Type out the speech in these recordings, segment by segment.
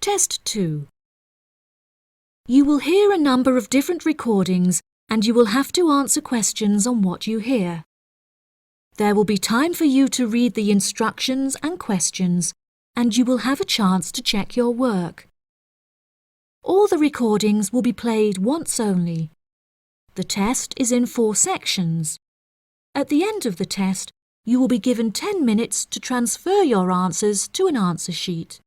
Test 2. You will hear a number of different recordings and you will have to answer questions on what you hear. There will be time for you to read the instructions and questions, and you will have a chance to check your work. All the recordings will be played once only. The test is in 4 sections. At the end of the test, you will be given 10 minutes to transfer your answers to an answer sheet.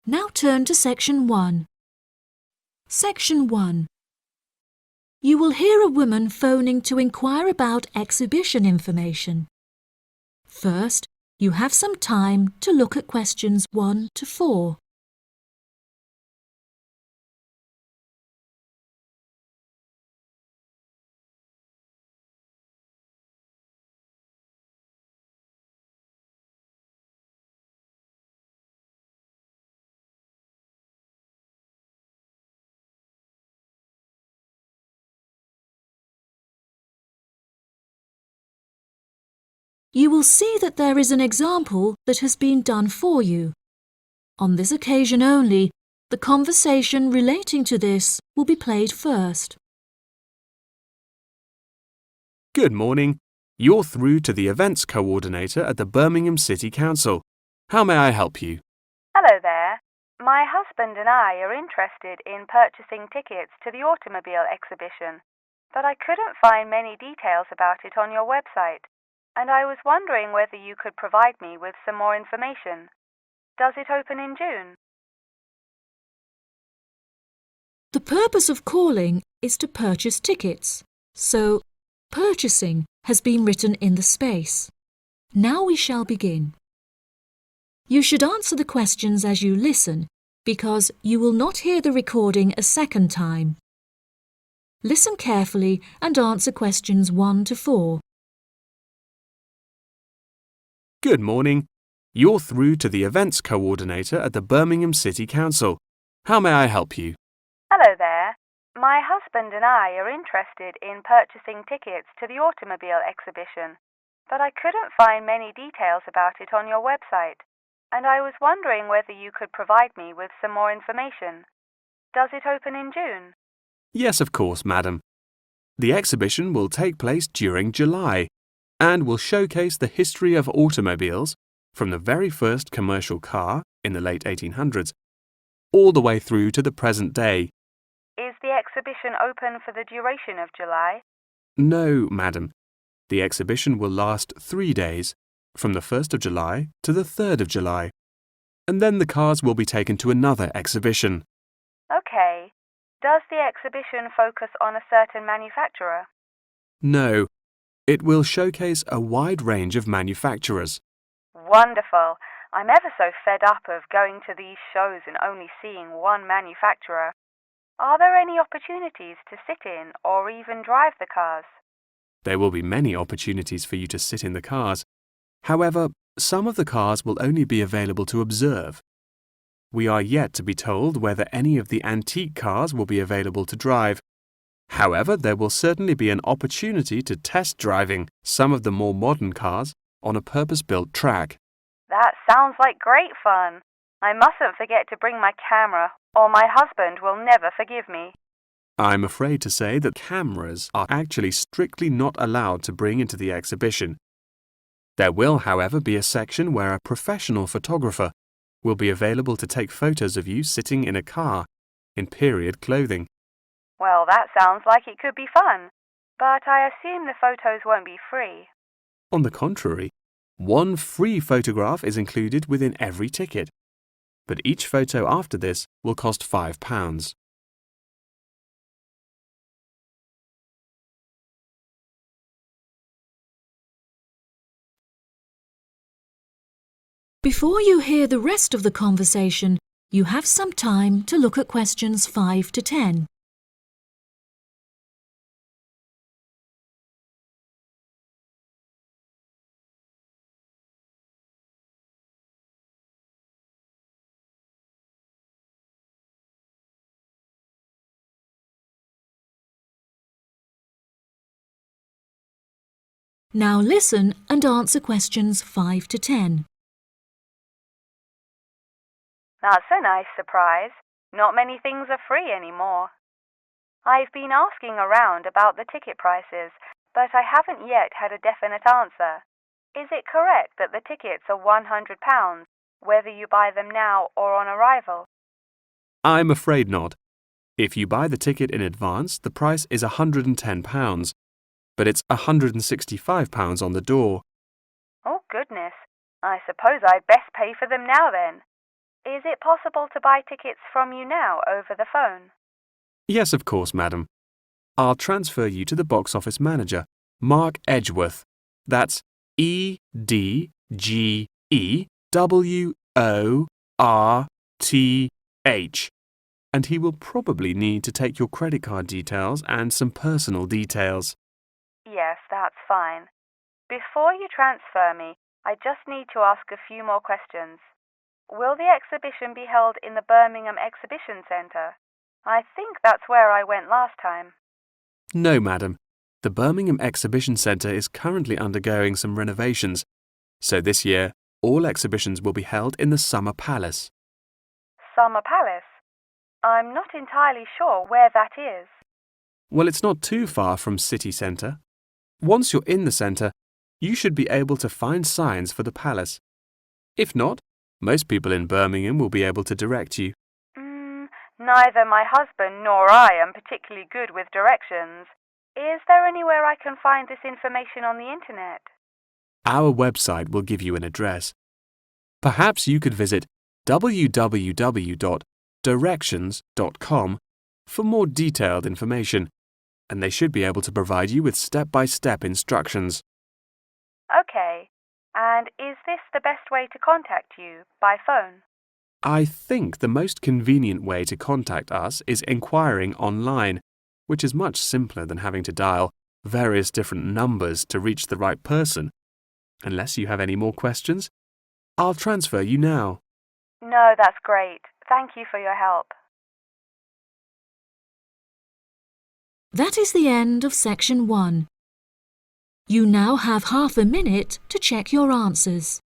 Now turn to Section 1. Section 1. You will hear a woman phoning to inquire about exhibition information. First, you have some time to look at questions 1 to 4. You will see that there is an example that has been done for you. On this occasion only, the conversation relating to this will be played first. Good morning. You're through to the events coordinator at the Birmingham City Council. How may I help you? Hello there. My husband and I are interested in purchasing tickets to the automobile exhibition, but I couldn't find many details about it on your website, and I was wondering whether you could provide me with some more information. Does it open in June? The purpose of calling is to purchase tickets, so purchasing has been written in the space. Now we shall begin. You should answer the questions as you listen, because you will not hear the recording a second time. Listen carefully and answer questions 1 to 4. Good morning. You're through to the events coordinator at the Birmingham City Council. How may I help you? Hello there. My husband and I are interested in purchasing tickets to the automobile exhibition, but I couldn't find many details about it on your website, and I was wondering whether you could provide me with some more information. Does it open in June? Yes, of course, madam. The exhibition will take place during July and will showcase the history of automobiles from the very first commercial car in the late 1800s all the way through to the present day. Is the exhibition open for the duration of July? No, madam. The exhibition will last 3 days, from the 1st of July to the 3rd of July, and then the cars will be taken to another exhibition. Okay. Does the exhibition focus on a certain manufacturer? No, it will showcase a wide range of manufacturers. Wonderful. I'm ever so fed up of going to these shows and only seeing one manufacturer. Are there any opportunities to sit in or even drive the cars? There will be many opportunities for you to sit in the cars. However, some of the cars will only be available to observe. We are yet to be told whether any of the antique cars will be available to drive. However, there will certainly be an opportunity to test driving some of the more modern cars on a purpose-built track. That sounds like great fun. I mustn't forget to bring my camera, or my husband will never forgive me. I'm afraid to say that cameras are actually strictly not allowed to bring into the exhibition. There will, however, be a section where a professional photographer will be available to take photos of you sitting in a car in period clothing. Well, that sounds like it could be fun, but I assume the photos won't be free. On the contrary, one free photograph is included within every ticket, but each photo after this will cost £5. Before you hear the rest of the conversation, you have some time to look at questions 5 to 10. Now listen and answer questions 5 to 10. That's a nice surprise. Not many things are free anymore. I've been asking around about the ticket prices, but I haven't yet had a definite answer. Is it correct that the tickets are £100, whether you buy them now or on arrival? I'm afraid not. If you buy the ticket in advance, the price is £110, but it's £165 on the door. Oh, goodness. I suppose I'd best pay for them now then. Is it possible to buy tickets from you now over the phone? Yes, of course, madam. I'll transfer you to the box office manager, Mark Edgeworth. That's EDGEWORTH. And he will probably need to take your credit card details and some personal details. Yes, that's fine. Before you transfer me, I just need to ask a few more questions. Will the exhibition be held in the Birmingham Exhibition Centre? I think that's where I went last time. No, madam. The Birmingham Exhibition Centre is currently undergoing some renovations, so this year all exhibitions will be held in the Summer Palace. Summer Palace? I'm not entirely sure where that is. Well, it's not too far from City Centre. Once you're in the centre, you should be able to find signs for the palace. If not, most people in Birmingham will be able to direct you. Neither my husband nor I am particularly good with directions. Is there anywhere I can find this information on the internet? Our website will give you an address. Perhaps you could visit www.directions.com for more detailed information, and they should be able to provide you with step-by-step instructions. Okay. And is this the best way to contact you, by phone? I think the most convenient way to contact us is inquiring online, which is much simpler than having to dial various different numbers to reach the right person. Unless you have any more questions, I'll transfer you now. No, that's great. Thank you for your help. That is the end of section 1. You now have half a minute to check your answers.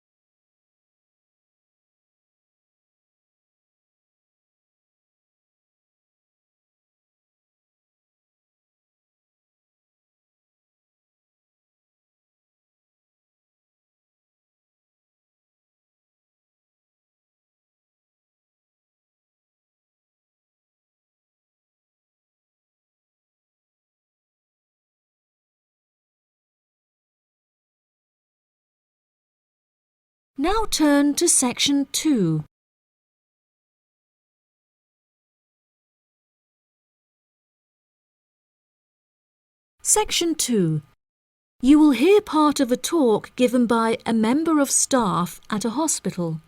Now turn to section 2. Section 2. You will hear part of a talk given by a member of staff at a hospital.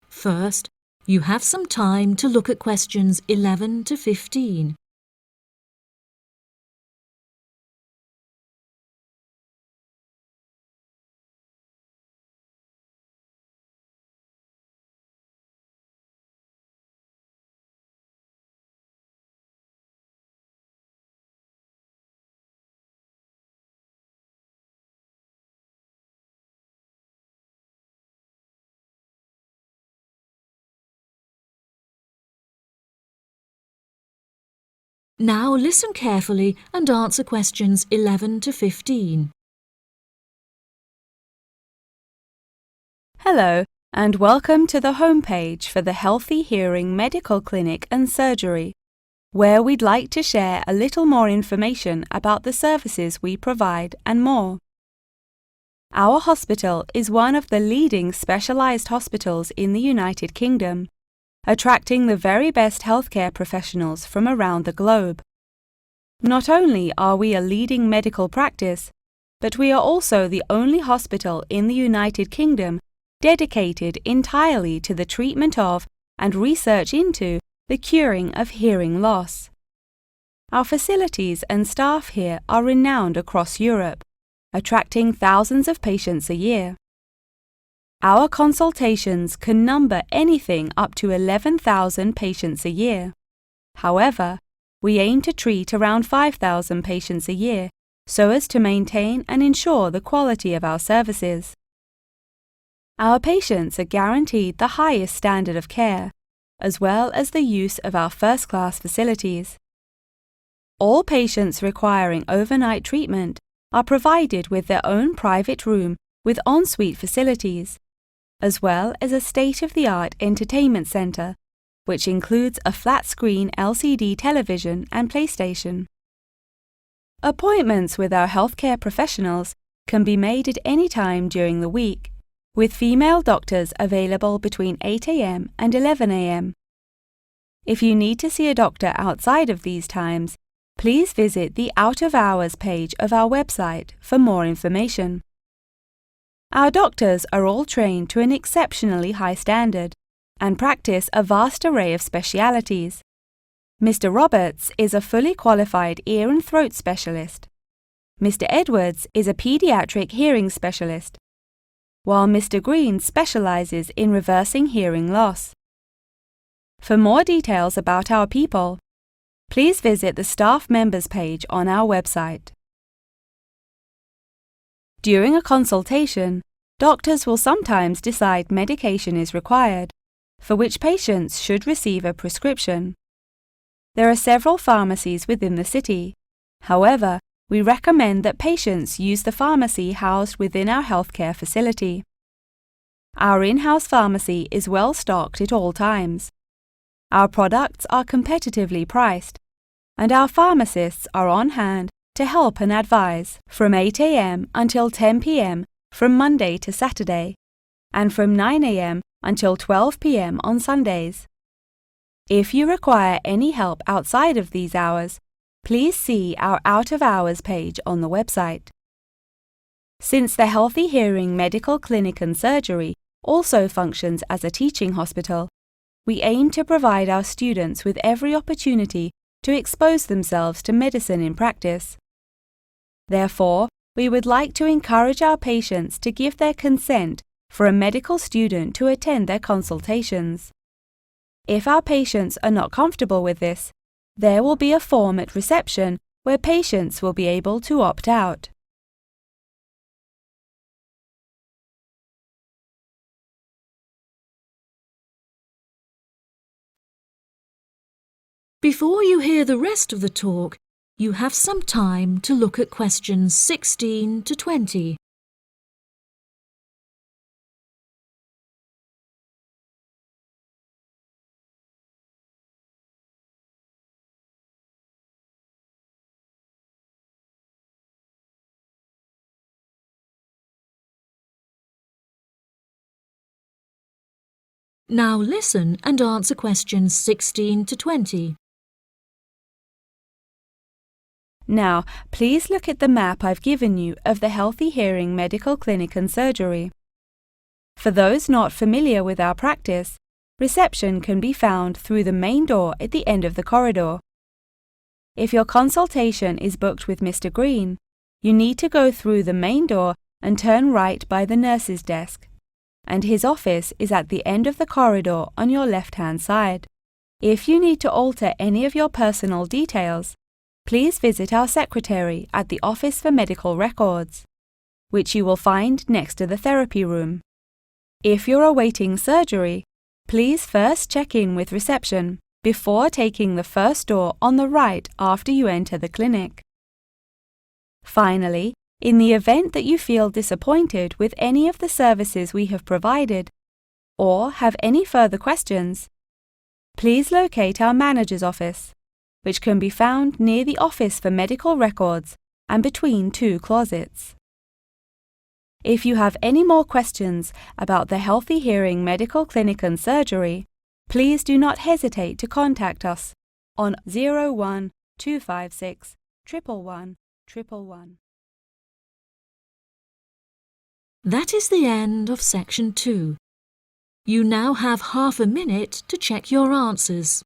First, you have some time to look at questions 11 to 15. Now listen carefully and answer questions 11 to 15. Hello, and welcome to the homepage for the Healthy Hearing Medical Clinic and Surgery, where we'd like to share a little more information about the services we provide and more. Our hospital is one of the leading specialised hospitals in the United Kingdom, attracting the very best healthcare professionals from around the globe. Not only are we a leading medical practice, but we are also the only hospital in the United Kingdom dedicated entirely to the treatment of and research into the curing of hearing loss. Our facilities and staff here are renowned across Europe, attracting thousands of patients a year. Our consultations can number anything up to 11,000 patients a year. However, we aim to treat around 5,000 patients a year so as to maintain and ensure the quality of our services. Our patients are guaranteed the highest standard of care as well as the use of our first-class facilities. All patients requiring overnight treatment are provided with their own private room with ensuite facilities, as well as a state-of-the-art entertainment center, which includes a flat-screen LCD television and PlayStation. Appointments with our healthcare professionals can be made at any time during the week, with female doctors available between 8 a.m. and 11 a.m. If you need to see a doctor outside of these times, please visit the Out of Hours page of our website for more information. Our doctors are all trained to an exceptionally high standard and practice a vast array of specialities. Mr. Roberts is a fully qualified ear and throat specialist. Mr. Edwards is a pediatric hearing specialist, while Mr. Green specializes in reversing hearing loss. For more details about our people, please visit the staff members page on our website. During a consultation, doctors will sometimes decide medication is required, for which patients should receive a prescription. There are several pharmacies within the city. However, we recommend that patients use the pharmacy housed within our healthcare facility. Our in-house pharmacy is well stocked at all times. Our products are competitively priced, and our pharmacists are on hand to help and advise from 8 a.m. until 10 p.m. from Monday to Saturday, and from 9 a.m. until 12 p.m. on Sundays. If you require any help outside of these hours, please see our Out of Hours page on the website. Since the Healthy Hearing Medical Clinic and Surgery also functions as a teaching hospital, we aim to provide our students with every opportunity to expose themselves to medicine in practice. Therefore, we would like to encourage our patients to give their consent for a medical student to attend their consultations. If our patients are not comfortable with this, there will be a form at reception where patients will be able to opt out. Before you hear the rest of the talk, you have some time to look at questions 16 to 20. Now listen and answer questions 16 to 20. Now, please look at the map I've given you of the Healthy Hearing Medical Clinic and Surgery. For those not familiar with our practice, reception can be found through the main door at the end of the corridor. If your consultation is booked with Mr. Green, you need to go through the main door and turn right by the nurse's desk, and his office is at the end of the corridor on your left-hand side. If you need to alter any of your personal details, please visit our secretary at the Office for Medical Records, which you will find next to the therapy room. If you're awaiting surgery, please first check in with reception before taking the first door on the right after you enter the clinic. Finally, in the event that you feel disappointed with any of the services we have provided, or have any further questions, please locate our manager's office, which can be found near the Office for Medical Records and between two closets. If you have any more questions about the Healthy Hearing Medical Clinic and Surgery, please do not hesitate to contact us on 01 256 111 111. That is the end of section 2. You now have half a minute to check your answers.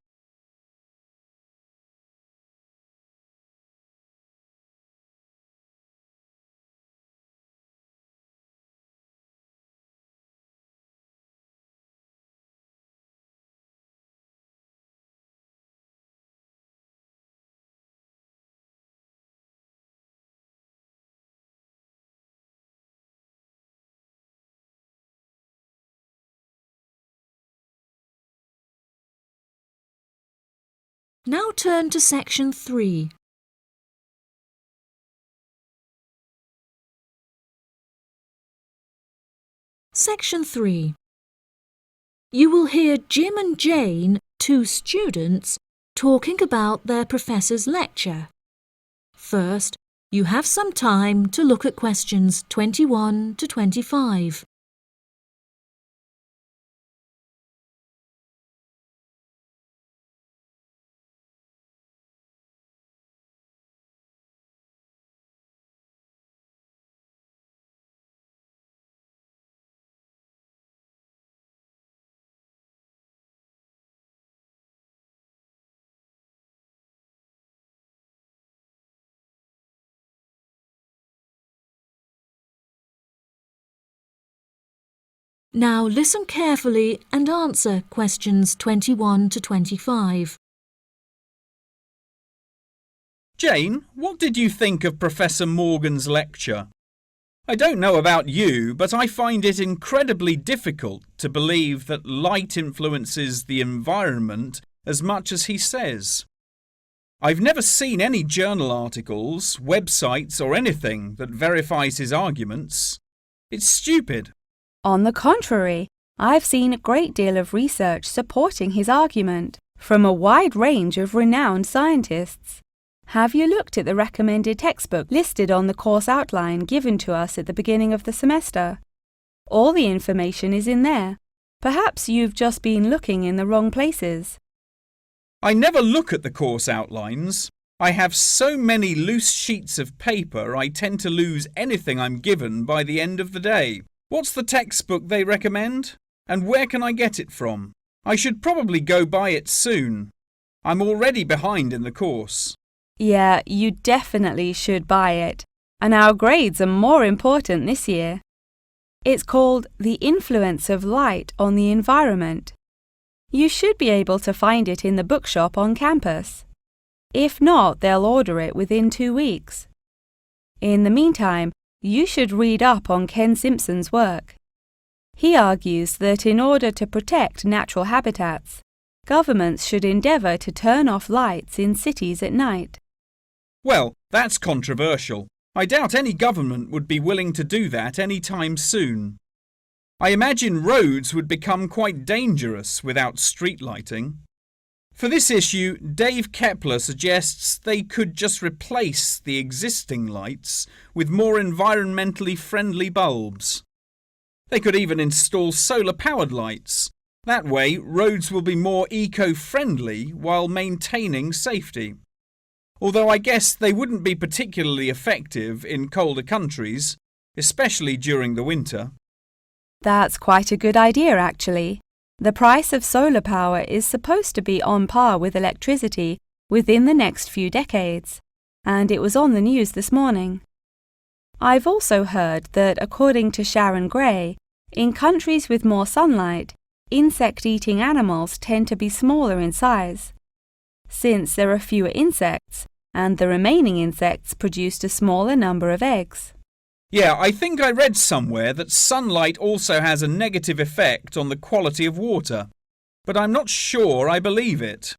Now turn to Section 3. Section 3. You will hear Jim and Jane, 2 students, talking about their professor's lecture. First, you have some time to look at questions 21 to 25. Now listen carefully and answer questions 21 to 25. Jane, what did you think of Professor Morgan's lecture? I don't know about you, but I find it incredibly difficult to believe that light influences the environment as much as he says. I've never seen any journal articles, websites or anything that verifies his arguments. It's stupid. On the contrary, I've seen a great deal of research supporting his argument from a wide range of renowned scientists. Have you looked at the recommended textbook listed on the course outline given to us at the beginning of the semester? All the information is in there. Perhaps you've just been looking in the wrong places. I never look at the course outlines. I have so many loose sheets of paper I tend to lose anything I'm given by the end of the day. What's the textbook they recommend? And where can I get it from? I should probably go buy it soon. I'm already behind in the course. Yeah, you definitely should buy it. And our grades are more important this year. It's called The Influence of Light on the Environment. You should be able to find it in the bookshop on campus. If not, they'll order it within 2 weeks. In the meantime, you should read up on Ken Simpson's work. He argues that in order to protect natural habitats, governments should endeavour to turn off lights in cities at night. Well, that's controversial. I doubt any government would be willing to do that any time soon. I imagine roads would become quite dangerous without street lighting. For this issue, Dave Kepler suggests they could just replace the existing lights with more environmentally friendly bulbs. They could even install solar-powered lights. That way, roads will be more eco-friendly while maintaining safety. Although I guess they wouldn't be particularly effective in colder countries, especially during the winter. That's quite a good idea, actually. The price of solar power is supposed to be on par with electricity within the next few decades, and it was on the news this morning. I've also heard that, according to Sharon Gray, in countries with more sunlight, insect-eating animals tend to be smaller in size. Since there are fewer insects, and the remaining insects produced a smaller number of eggs. Yeah, I think I read somewhere that sunlight also has a negative effect on the quality of water, but I'm not sure I believe it.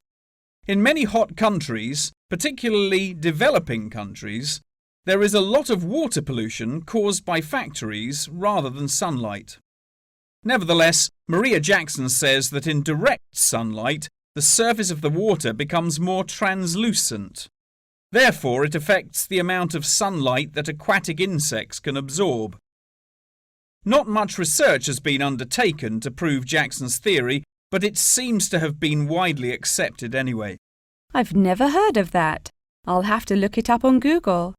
In many hot countries, particularly developing countries, there is a lot of water pollution caused by factories rather than sunlight. Nevertheless, Maria Jackson says that in direct sunlight, the surface of the water becomes more translucent. Therefore, it affects the amount of sunlight that aquatic insects can absorb. Not much research has been undertaken to prove Jackson's theory, but it seems to have been widely accepted anyway. I've never heard of that. I'll have to look it up on Google.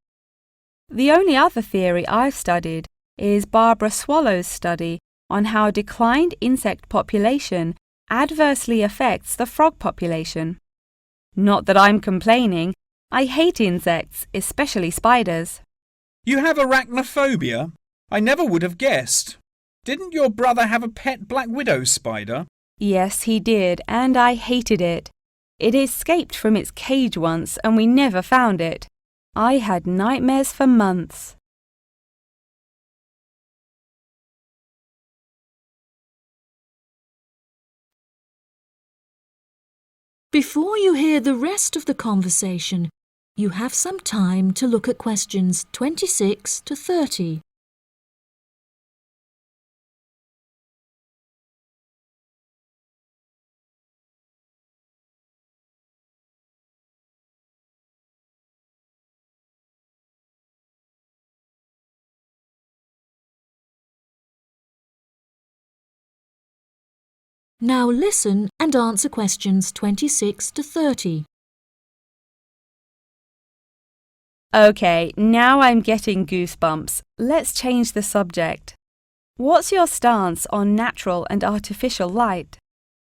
The only other theory I've studied is Barbara Swallow's study on how declined insect population adversely affects the frog population. Not that I'm complaining. I hate insects, especially spiders. You have arachnophobia? I never would have guessed. Didn't your brother have a pet black widow spider? Yes, he did, and I hated it. It escaped from its cage once, and we never found it. I had nightmares for months. Before you hear the rest of the conversation, you have some time to look at questions 26 to 30. Now listen and answer questions 26 to 30. Okay, now I'm getting goosebumps. Let's change the subject. What's your stance on natural and artificial light?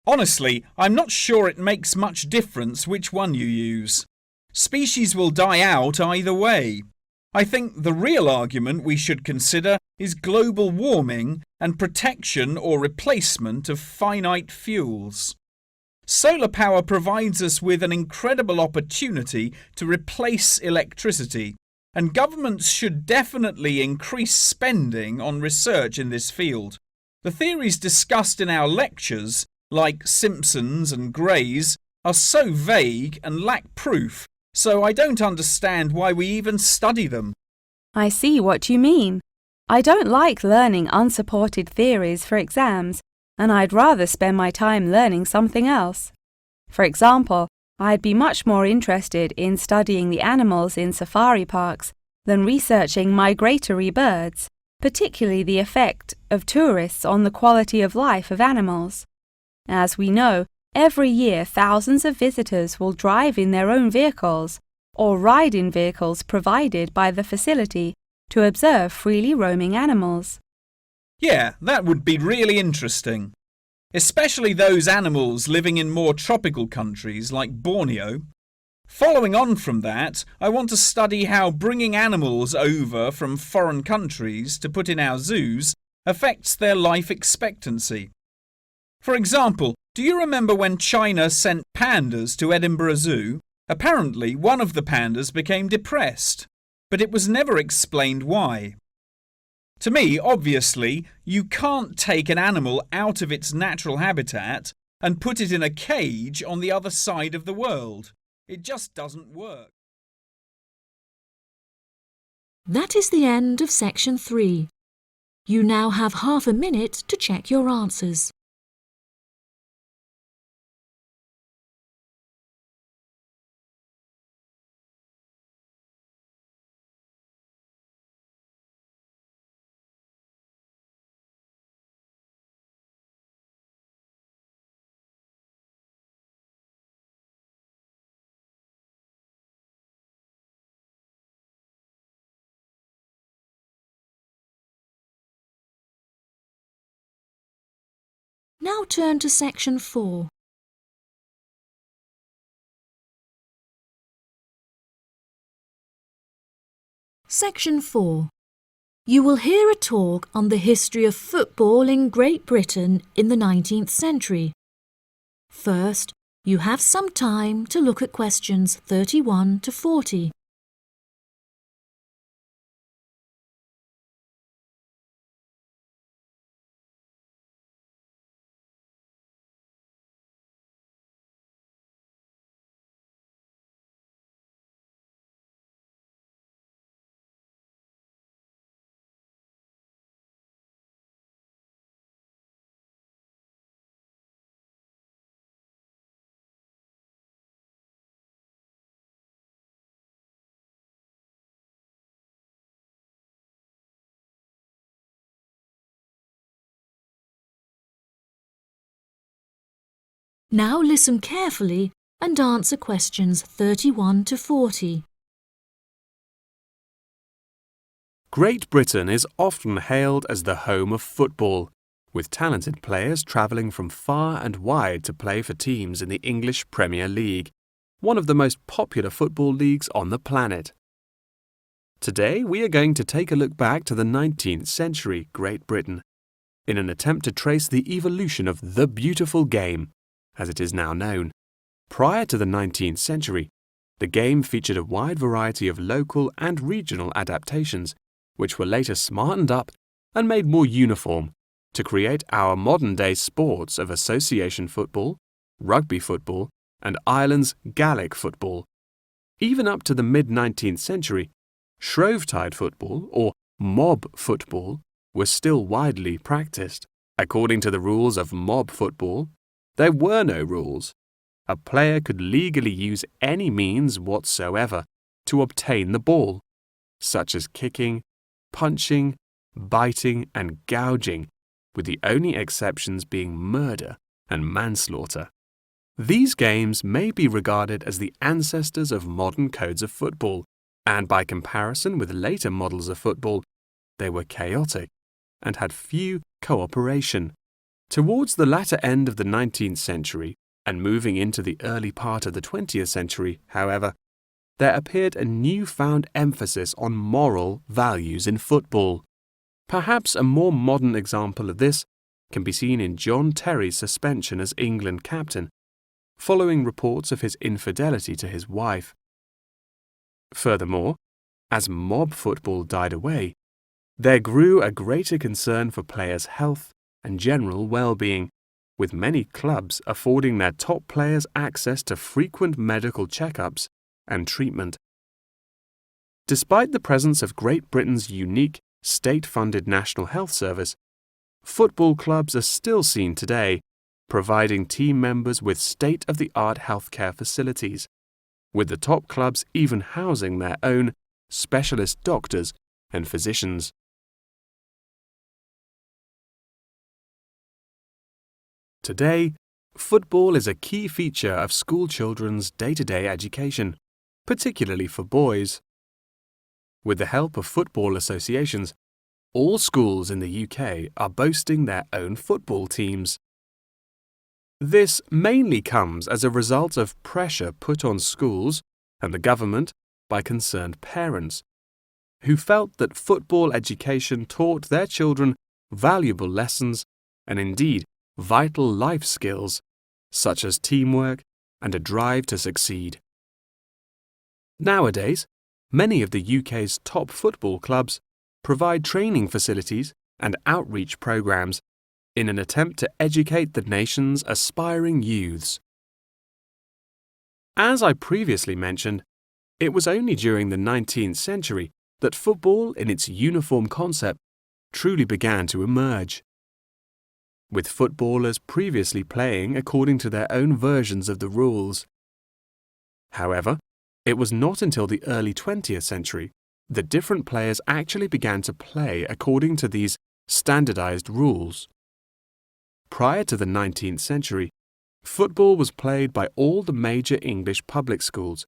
Honestly, I'm not sure it makes much difference which one you use. Species will die out either way. I think the real argument we should consider is global warming and protection or replacement of finite fuels. Solar power provides us with an incredible opportunity to replace electricity, and governments should definitely increase spending on research in this field. The theories discussed in our lectures, like Simpson's and Gray's, are so vague and lack proof, so I don't understand why we even study them. I see what you mean. I don't like learning unsupported theories for exams, and I'd rather spend my time learning something else. For example, I'd be much more interested in studying the animals in safari parks than researching migratory birds, particularly the effect of tourists on the quality of life of animals. As we know, every year thousands of visitors will drive in their own vehicles or ride in vehicles provided by the facility to observe freely roaming animals. Yeah, that would be really interesting. Especially those animals living in more tropical countries like Borneo. Following on from that, I want to study how bringing animals over from foreign countries to put in our zoos affects their life expectancy. For example, do you remember when China sent pandas to Edinburgh Zoo? Apparently, one of the pandas became depressed, but it was never explained why. To me, obviously, you can't take an animal out of its natural habitat and put it in a cage on the other side of the world. It just doesn't work. That is the end of section 3. You now have half a minute to check your answers. Now turn to section 4. Section 4. You will hear a talk on the history of football in Great Britain in the 19th century. First, you have some time to look at questions 31 to 40. Now listen carefully and answer questions 31 to 40. Great Britain is often hailed as the home of football, with talented players travelling from far and wide to play for teams in the English Premier League, one of the most popular football leagues on the planet. Today we are going to take a look back to the 19th century Great Britain, in an attempt to trace the evolution of the beautiful game, as it is now known. Prior to the 19th century, the game featured a wide variety of local and regional adaptations, which were later smartened up and made more uniform to create our modern-day sports of association football, rugby football, and Ireland's Gaelic football. Even up to the mid-19th century, Shrovetide football, or mob football, was still widely practiced. According to the rules of mob football, there were no rules. A player could legally use any means whatsoever to obtain the ball, such as kicking, punching, biting, and gouging, with the only exceptions being murder and manslaughter. These games may be regarded as the ancestors of modern codes of football, and by comparison with later models of football, they were chaotic and had few cooperation. Towards the latter end of the 19th century and moving into the early part of the 20th century, however, there appeared a newfound emphasis on moral values in football. Perhaps a more modern example of this can be seen in John Terry's suspension as England captain, following reports of his infidelity to his wife. Furthermore, as mob football died away, there grew a greater concern for players' health and general well-being, with many clubs affording their top players access to frequent medical checkups and treatment. Despite the presence of Great Britain's unique state-funded National Health Service, football clubs are still seen today providing team members with state-of-the-art healthcare facilities, with the top clubs even housing their own specialist doctors and physicians. Today, football is a key feature of school children's day-to-day education, particularly for boys. With the help of football associations, all schools in the UK are boasting their own football teams. This mainly comes as a result of pressure put on schools and the government by concerned parents, who felt that football education taught their children valuable lessons and indeed vital life skills, such as teamwork and a drive to succeed. Nowadays, many of the UK's top football clubs provide training facilities and outreach programs in an attempt to educate the nation's aspiring youths. As I previously mentioned, it was only during the 19th century that football in its uniform concept truly began to emerge, with footballers previously playing according to their own versions of the rules. However, it was not until the early 20th century that different players actually began to play according to these standardized rules. Prior to the 19th century, football was played by all the major English public schools,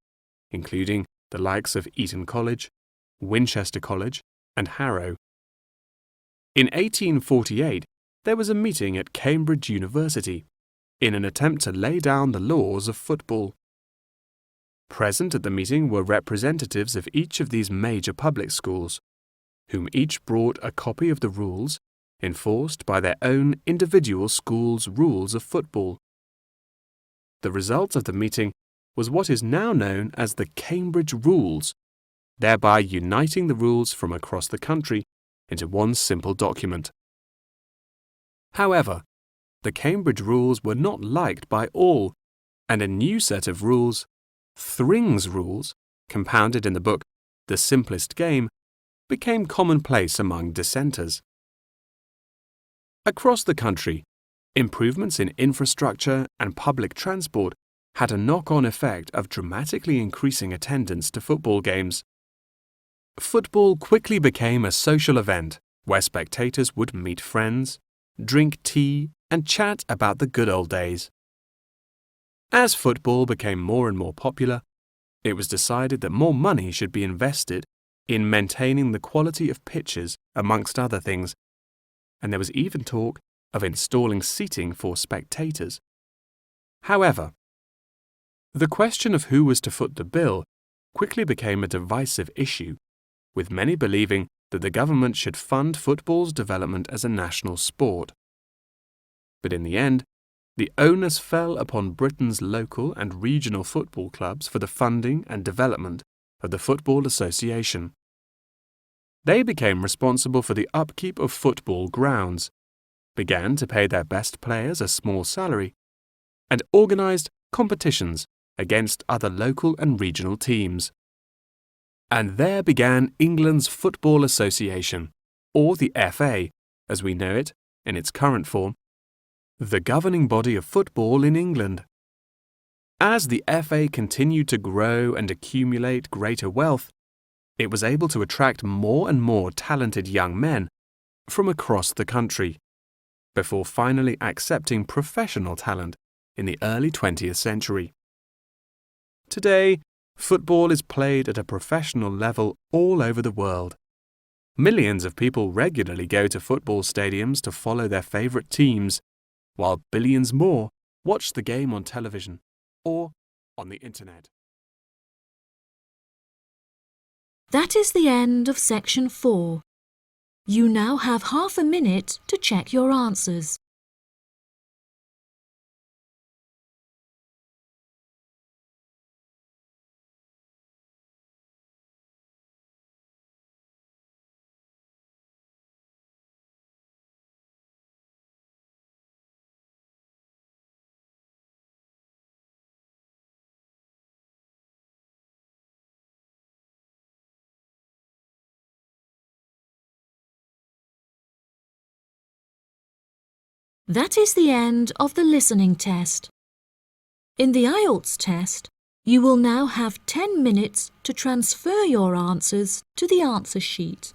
including the likes of Eton College, Winchester College, and Harrow. In 1848, there was a meeting at Cambridge University in an attempt to lay down the laws of football. Present at the meeting were representatives of each of these major public schools, whom each brought a copy of the rules enforced by their own individual school's rules of football. The result of the meeting was what is now known as the Cambridge Rules, thereby uniting the rules from across the country into one simple document. However, the Cambridge Rules were not liked by all, and a new set of rules, Thring's Rules, compounded in the book The Simplest Game, became commonplace among dissenters. Across the country, improvements in infrastructure and public transport had a knock-on effect of dramatically increasing attendance to football games. Football quickly became a social event where spectators would meet friends, drink tea, and chat about the good old days. As football became more and more popular, it was decided that more money should be invested in maintaining the quality of pitches, amongst other things, and there was even talk of installing seating for spectators. However, the question of who was to foot the bill quickly became a divisive issue, with many believing that the government should fund football's development as a national sport. But in the end, the onus fell upon Britain's local and regional football clubs for the funding and development of the Football Association. They became responsible for the upkeep of football grounds, began to pay their best players a small salary, and organised competitions against other local and regional teams. And there began England's Football Association, or the FA, as we know it in its current form, the governing body of football in England. As the FA continued to grow and accumulate greater wealth, it was able to attract more and more talented young men from across the country, before finally accepting professional talent in the early 20th century. Today, football is played at a professional level all over the world. Millions of people regularly go to football stadiums to follow their favourite teams, while billions more watch the game on television or on the internet. That is the end of section 4. You now have half a minute to check your answers. That is the end of the listening test. In the IELTS test, you will now have 10 minutes to transfer your answers to the answer sheet.